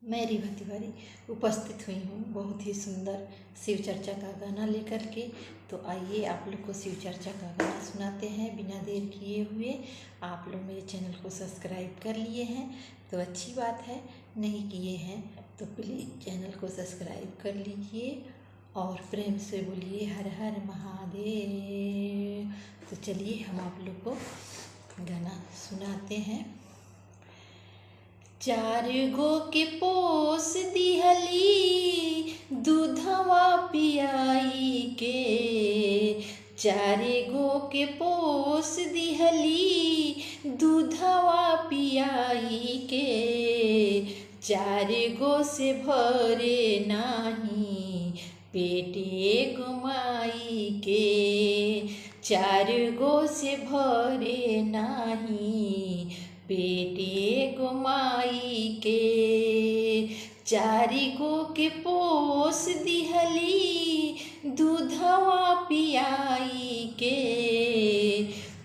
मैं रीवा तिवारी उपस्थित हुई हूँ बहुत ही सुंदर शिव चर्चा का गाना लेकर के। तो आइए आप लोग को शिव चर्चा का गाना सुनाते हैं बिना देर किए हुए। आप लोग मेरे चैनल को सब्सक्राइब कर लिए हैं तो अच्छी बात है, नहीं किए हैं तो प्लीज़ चैनल को सब्सक्राइब कर लीजिए और प्रेम से बोलिए हर हर महादेव। तो चलिए हम आप लोग को गाना सुनाते हैं। चार गो के पोस दिहली दूधवा पियाई के, चार गो के पोस दिहली दूधवा पियाई के, चार गो से भरे नाही पेटे गुमाई के, चार गो से भरे नाही पेटे गुमाई के, चारी गो के पोस दिहली दूधवा पियाई के,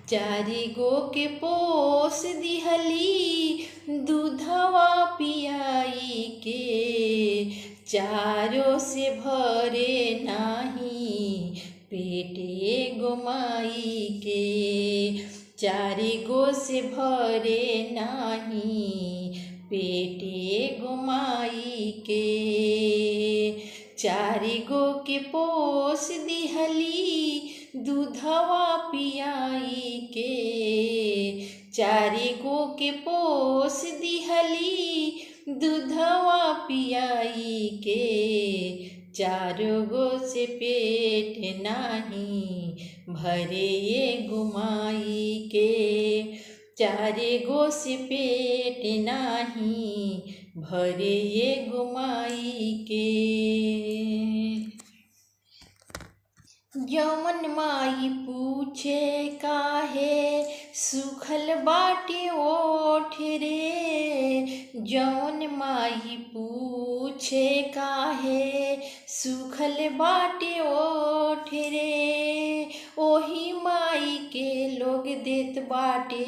चारी गो के पोस दिहली दूधवा पियाई के, चारों से भरे नाही पेटे गुमाई के, चारी गो से भरे नाही पेटे गुमाई के, चारी गो के पोस दिहली दूधवा पियाई के, चारी गो के पोस दिहली दूधवा पियाई के, चारों गो से पेट नाही भरे ये गुमाई के, चारे गो से पेट नाही भरे ये गुमाई के। जवन माई पूछे काहे सुखल बाटे ओठ रे, जवन माई पूछे काहे सुखल बाटे ओठ रे, ओही माई के लोग देत बाटे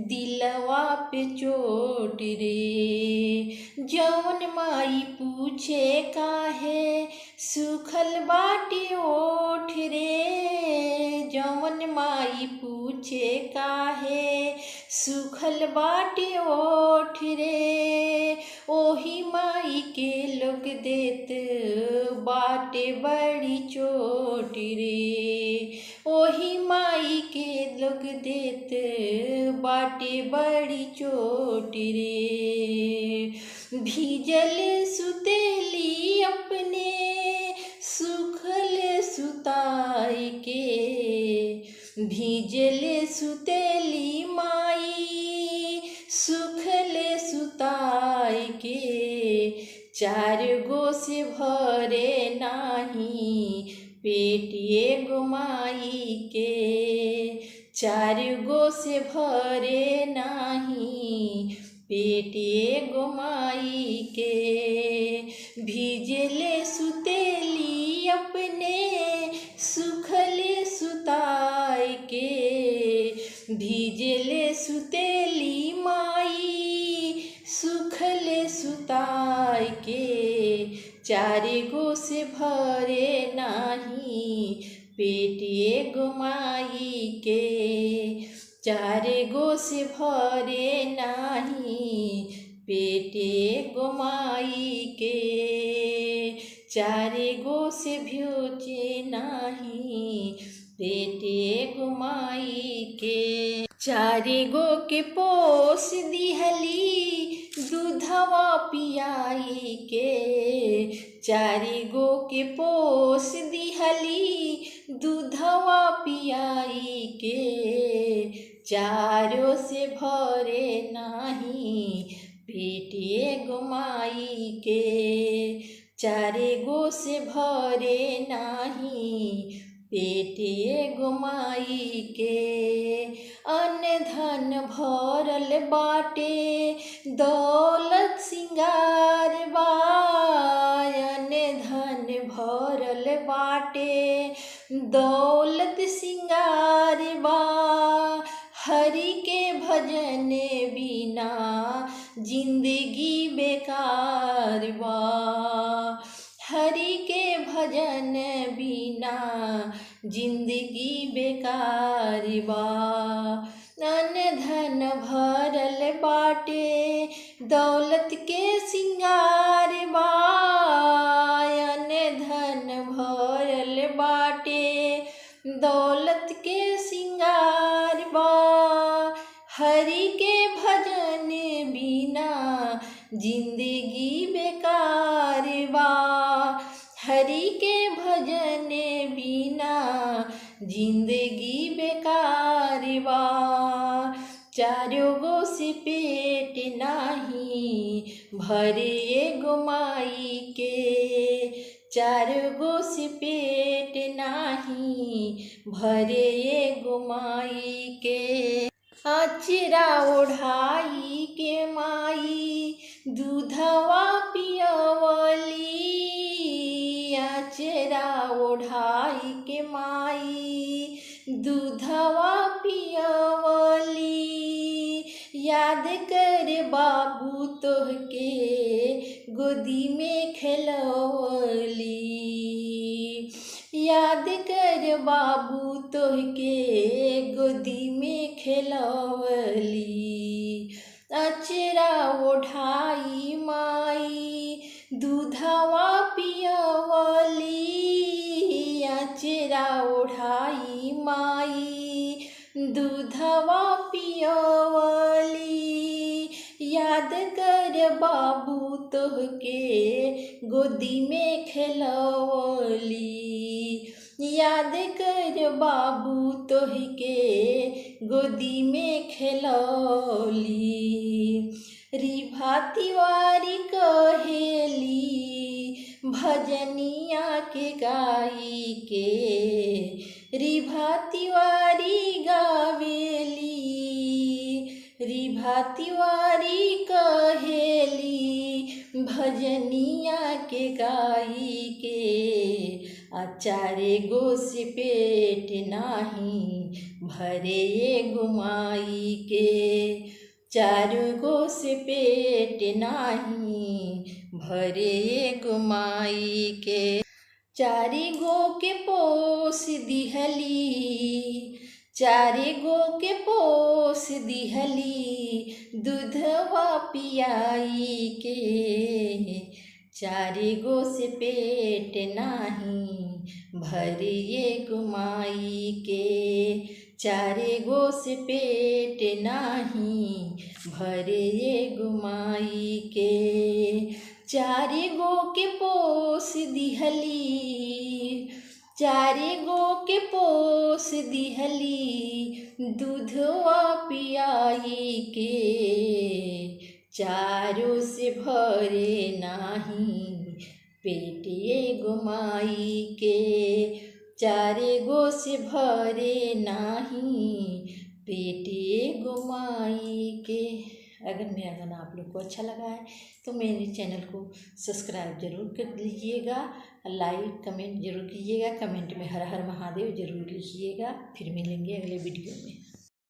दिलवा पे चोट रे, जवन माई पूछे काहे सुखल बाटे ओठ रे, जवन माई पूछे काहे सुखल बाटे ओठ रे, ओही माई के लोग देत बाटे बड़ी चोट रे, ओही माई के लोग देत बाटे बड़ी चोट रे, भीजल सुतेली अपने सुखल सुताई के, भीजल सुतेली माई सुखल सुताई के, चार गो से भरे नाही पेटिए गुमाई के, चार गो से भरे नाही पेटिए गुमाई के, भीजले सुतेली अपने सुखल सुताई के, भीजले सुतेली माई सुखल सुताई के, चारे गो से भरे नाही पेटिए गुमाई के, चारे गो से भरे नाही पेटे गुमाई के, चारे गो से भ्योचे नाही पेटे गुमाई के, चारे गो के पोस दिहली दूधवा पियाई के, चारे गो के पोस दिहली दूधवा पियाई के, चारों से भरे नाही पेटे गुमाई के, चारे गो से भरे नाही पेटे गुमाई के, अन्न धन भरल बाटे दौलत सिंगार बा, अन्न धन भरल बाटे दौलत सिंगार बा, हरि के भजन बिना जिंदगी बेकार बेकार बा। हरि के भजन बिना जिंदगी बेकार बा। अन्न धन भरल बाटे दौलत के सिंगार बा। अन्न धन भरल बाटे दौलत के सिंगार बा। हरि के भजन बिना जिंदगी बेकार बा। हरि के भजन बिना जिंदगी बेकार बा। चारों गो से पेट नाही भरे एगो माई के। चारों गो से पेट नाही भरे एगो माई के। अचरा ओढ़ाई के माई दूधवा पियवली। अचरा ओढ़ाई के माई दूधवा पियवली। याद कर बाबू तोहके गोदी में खेलवली। याद कर बाबू तोहके गोदी में खेलवली। अचरा ओढ़ाई माई दूधवा पियवली। अचरा ओढ़ाई माई दूधवा पियवली। याद कर बाबू तोहके गोदी में खेलवली। याद कर बाबू तोहके गोदी में खेलवली। रिभा तिवारी कहेली भजनिया के गाई के। रिभा तिवारी गावेली। रिभा तिवारी कहेली भजनिया के गाई के। चारे गो से पेट नाही भरे एगो माई के। चारों गो से पेट नाही भरे एगो माई के। चारी गो के पोस दिहली। चारे गो के पोस दिहली दूधवा पियाई के। चारे गो से पेट नाही भरे एगो माई के। चारे गो से पेट नाही भरे एगो माई के। चारे गो के पोस दिहली। चारे गो के पोस दिहली दूधवा पियाई के। चारों से भरे नाही पेट एगो माई के। चारे गो से भरे नाही पेट एगो माई के। अगर मेरा गाना आप लोग को अच्छा लगा है तो मेरे चैनल को सब्सक्राइब जरूर कर लीजिएगा। लाइक कमेंट जरूर कीजिएगा। कमेंट में हर हर महादेव जरूर लिखिएगा। फिर मिलेंगे अगले वीडियो में।